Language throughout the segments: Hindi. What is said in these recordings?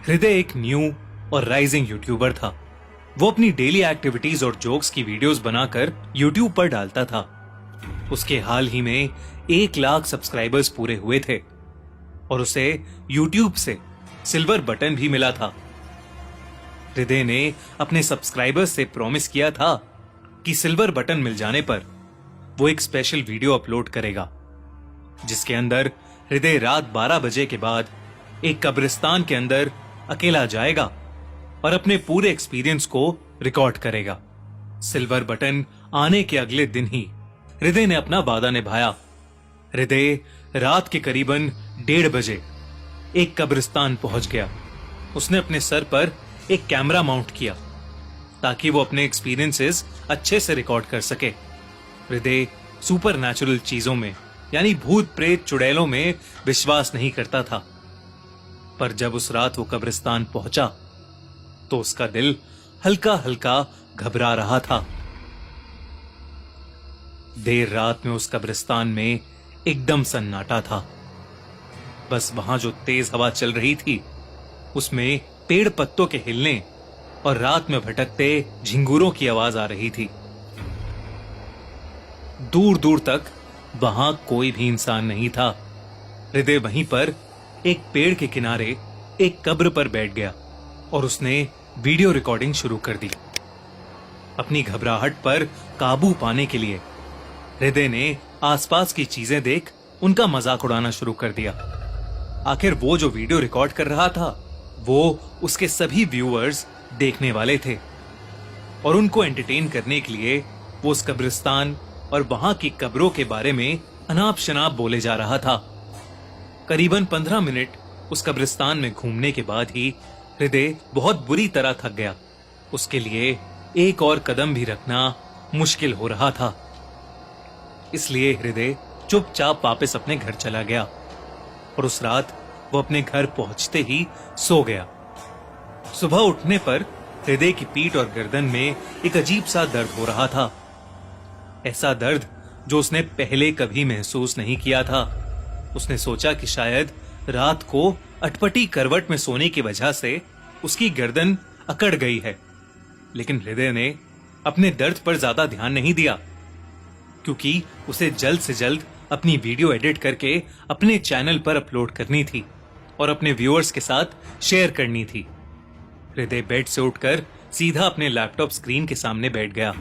हृदय एक न्यू और राइजिंग यूट्यूबर था। वो अपनी डेली एक्टिविटीज और जोक्स की वीडियोस बनाकर यूट्यूब पर डालता था। उसके हाल ही में 1 लाख सब्सक्राइबर्स पूरे हुए थे और उसे यूट्यूब से सिल्वर बटन भी मिला था। हृदय ने अपने सब्सक्राइबर्स से प्रॉमिस किया था कि सिल्वर बटन मिल जाने पर वो एक स्पेशल वीडियो अपलोड करेगा, जिसके अंदर हृदय रात 12 बजे के बाद एक कब्रिस्तान के अंदर अकेला जाएगा और अपने पूरे एक्सपीरियंस को रिकॉर्ड करेगा। सिल्वर बटन आने के अगले दिन ही हृदय ने अपना वादा निभाया। हृदय रात के करीबन 1:30 बजे एक कब्रिस्तान पहुंच गया। उसने अपने सर पर एक कैमरा माउंट किया ताकि वो अपने एक्सपीरियंसेस अच्छे से रिकॉर्ड कर सके। हृदय सुपर नेचुरल चीजों में यानी भूत प्रेत चुड़ैलों में विश्वास नहीं करता था, पर जब उस रात वो कब्रिस्तान पहुंचा तो उसका दिल हल्का हल्का घबरा रहा था। देर रात में उस कब्रिस्तान में एकदम सन्नाटा था। बस वहां जो तेज हवा चल रही थी उसमें पेड़ पत्तों के हिलने और रात में भटकते झिंगुरों की आवाज आ रही थी। दूर दूर तक वहां कोई भी इंसान नहीं था। हृदय वहीं पर एक पेड़ के किनारे एक कब्र पर बैठ गया और उसने वीडियो रिकॉर्डिंग शुरू कर दी। अपनी घबराहट पर काबू पाने के लिए हृदय ने आसपास की चीजें देख उनका मजाक उड़ाना शुरू कर दिया। आखिर वो जो वीडियो रिकॉर्ड कर रहा था वो उसके सभी व्यूअर्स देखने वाले थे और उनको एंटरटेन करने के लिए वो उस कब्रिस्तान और वहां की कब्रों के बारे में अनाप शनाप बोले जा रहा था। करीबन 15 मिनट उस कब्रिस्तान में घूमने के बाद ही हृदय बहुत बुरी तरह थक गया। उसके लिए एक और कदम भी रखना मुश्किल हो रहा था। इसलिए हृदय चुपचाप वापस अपने घर चला गया और उस रात वो अपने घर पहुंचते ही सो गया। सुबह उठने पर हृदय की पीठ और गर्दन में एक अजीब सा दर्द हो रहा था। ऐसा दर्द जो उसने पहले कभी महसूस नहीं किया था। उसने सोचा कि शायद रात को अटपटी करवट में सोने की वजह से उसकी गर्दन अकड़ गई है, लेकिन हृदय ने अपने दर्द पर ज्यादा ध्यान नहीं दिया क्योंकि उसे जल्द से जल्द अपनी वीडियो एडिट करके अपने चैनल पर अपलोड करनी थी और अपने व्यूअर्स के साथ शेयर करनी थी। हृदय बेड से उठकर सीधा अपने लैपटॉप स्क्रीन के सामने बैठ गया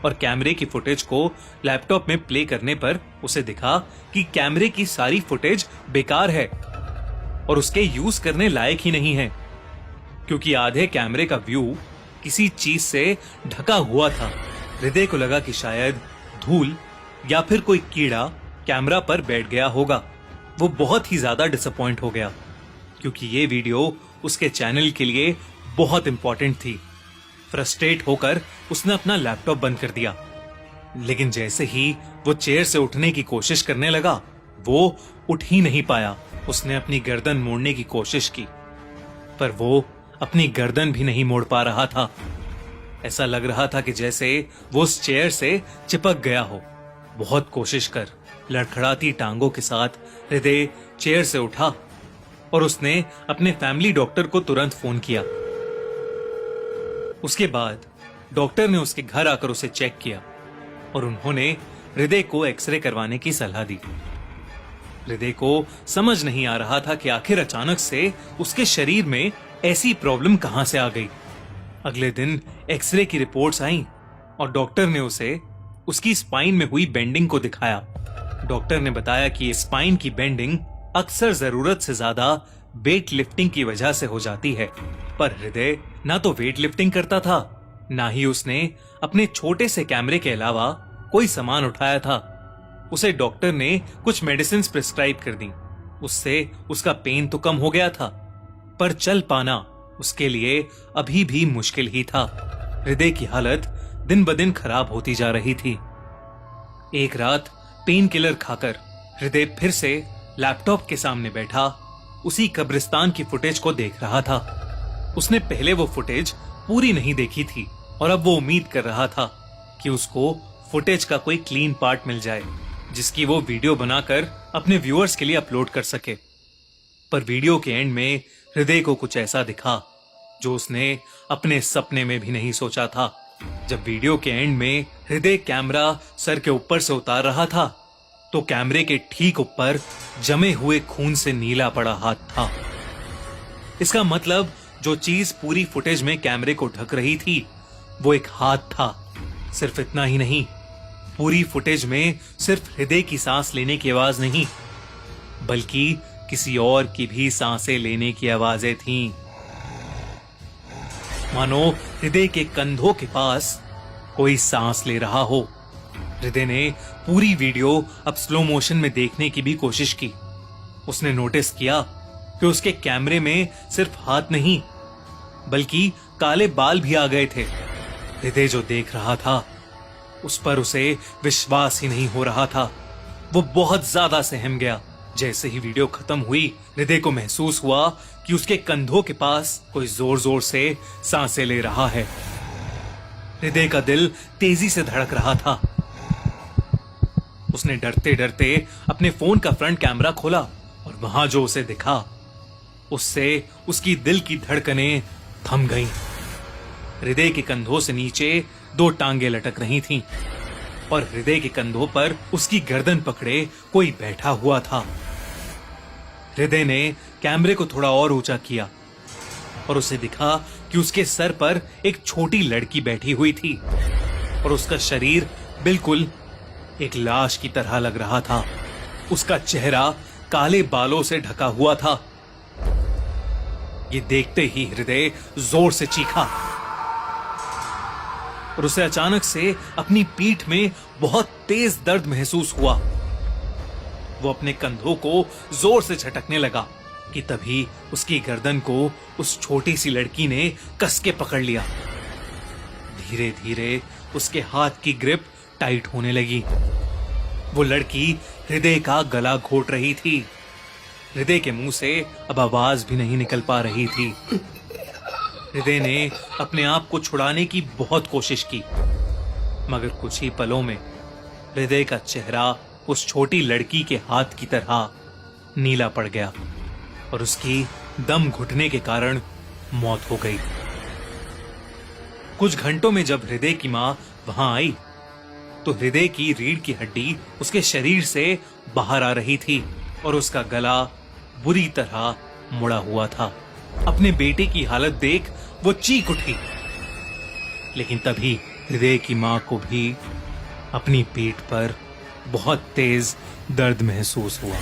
और कैमरे की फुटेज को लैपटॉप में प्ले करने पर उसे दिखा कि कैमरे की सारी फुटेज बेकार है और उसके यूज करने लायक ही नहीं है, क्योंकि आधे कैमरे का व्यू किसी चीज से ढका हुआ था। हृदय को लगा कि शायद धूल या फिर कोई कीड़ा कैमरा पर बैठ गया होगा। वो बहुत ही ज्यादा डिसअपॉइंट हो गया क्योंकि ये वीडियो उसके चैनल के लिए बहुत इंपॉर्टेंट थी। फ्रस्ट्रेट होकर उसने अपना लैपटॉप बंद कर दिया, लेकिन जैसे ही वो चेयर से उठने की कोशिश करने लगा वो उठ ही नहीं पाया। उसने अपनी गर्दन मोड़ने की कोशिश की पर वो अपनी गर्दन भी नहीं मोड़ पा रहा था। ऐसा लग रहा था कि जैसे वो उस चेयर से चिपक गया हो। बहुत कोशिश कर लड़खड़ाती टांगों के साथ हृदय चेयर से उठा और उसने अपने फैमिली डॉक्टर को तुरंत फोन किया। उसके बाद डॉक्टर ने उसके घर आकर उसे चेक किया और उन्होंने हृदय को एक्सरे करवाने की सलाह दी। हृदय को समझ नहीं आ रहा था कि आखिर अचानक से उसके शरीर में ऐसी प्रॉब्लम कहां से आ गई। अगले दिन एक्सरे की रिपोर्ट्स आईं और डॉक्टर ने उसे उसकी स्पाइन में हुई बेंडिंग को दिखाया। डॉक्टर ने बताया कि स्पाइन की बेंडिंग अक्सर जरूरत से ज्यादा वेट लिफ्टिंग की वजह से हो जाती है, पर हृदय ना तो वेट लिफ्टिंग करता था ना ही उसने अपने छोटे से कैमरे के अलावा कोई सामान उठाया था। उसे डॉक्टर ने कुछ मेडिसिन प्रिस्क्राइब कर दी। उससे उसका पेन तो कम हो गया था, पर चल पाना उसके लिए अभी भी मुश्किल ही था। हृदय की हालत दिन ब दिन खराब होती जा रही थी। एक रात पेन किलर खाकर हृदय फिर से लैपटॉप के सामने बैठा उसी कब्रिस्तान की फुटेज को देख रहा था। उसने पहले वो फुटेज पूरी नहीं देखी थी और अब वो उम्मीद कर रहा था कि उसको फुटेज का कोई क्लीन पार्ट मिल जाए जिसकी वो वीडियो बनाकर अपने व्यूअर्स के लिए अपलोड कर सके। पर वीडियो के एंड में हृदय को कुछ ऐसा दिखा जो उसने अपने सपने में भी नहीं सोचा था। जब वीडियो के एंड में हृदय कैमरा सर के ऊपर से उतार रहा था तो कैमरे के ठीक ऊपर जमे हुए खून से नीला पड़ा हाथ था। इसका मतलब जो चीज पूरी फुटेज में कैमरे को ढक रही थी वो एक हाथ था। सिर्फ इतना ही नहीं, पूरी फुटेज में सिर्फ हृदय की सांस लेने की आवाज नहीं बल्कि किसी और की भी सांसें लेने की आवाजें थीं। मानो हृदय के कंधों के पास कोई सांस ले रहा हो। हृदय ने पूरी वीडियो अब स्लो मोशन में देखने की भी कोशिश की। उसने नोटिस किया कि उसके कैमरे में सिर्फ हाथ नहीं बल्कि काले बाल भी आ गए थे। हृदय जो देख रहा था उस पर उसे विश्वास ही नहीं हो रहा था। वो बहुत ज्यादा सहम गया। जैसे ही वीडियो खत्म हुई हृदय को महसूस हुआ कि उसके कंधों के पास कोई जोर जोर से सांसें ले रहा है। हृदय का दिल तेजी से धड़क रहा था। उसने डरते डरते अपने फोन का फ्रंट कैमरा खोला और वहां जो उसे दिखा उससे उसकी दिल की धड़कनें थम गईं। हृदय के कंधों से नीचे 2 टांगे लटक रही थीं और हृदय के कंधों पर उसकी गर्दन पकड़े कोई बैठा हुआ था। हृदय ने कैमरे को थोड़ा और ऊंचा किया और उसे दिखा कि उसके सर पर एक छोटी लड़की बैठी हुई थी और उसका शरीर बिल्कुल एक लाश की तरह लग रहा था। उसका चेहरा काले बालों से ढका हुआ था। ये देखते ही हृदय जोर से चीखा और उसे अचानक से अपनी पीठ में बहुत तेज दर्द महसूस हुआ। वो अपने कंधों को जोर से झटकने लगा कि तभी उसकी गर्दन को उस छोटी सी लड़की ने कस के पकड़ लिया। धीरे धीरे उसके हाथ की ग्रिप टाइट होने लगी। वो लड़की हृदय का गला घोट रही थी। हृदय के मुंह से अब आवाज भी नहीं निकल पा रही थी। हृदय ने अपने आप को छुड़ाने की बहुत कोशिश की मगर कुछ ही पलों में हृदय का चेहरा उस छोटी लड़की के हाथ की तरह नीला पड़ गया और उसकी दम घुटने के कारण मौत हो गई। कुछ घंटों में जब हृदय की मां वहां आई तो हृदय की रीढ़ की हड्डी उसके शरीर से बाहर आ रही थी और उसका गला बुरी तरह मुड़ा हुआ था। अपने बेटे की हालत देख वो चीख उठी लेकिन तभी हृदय की मां को भी अपनी पीठ पर बहुत तेज दर्द महसूस हुआ।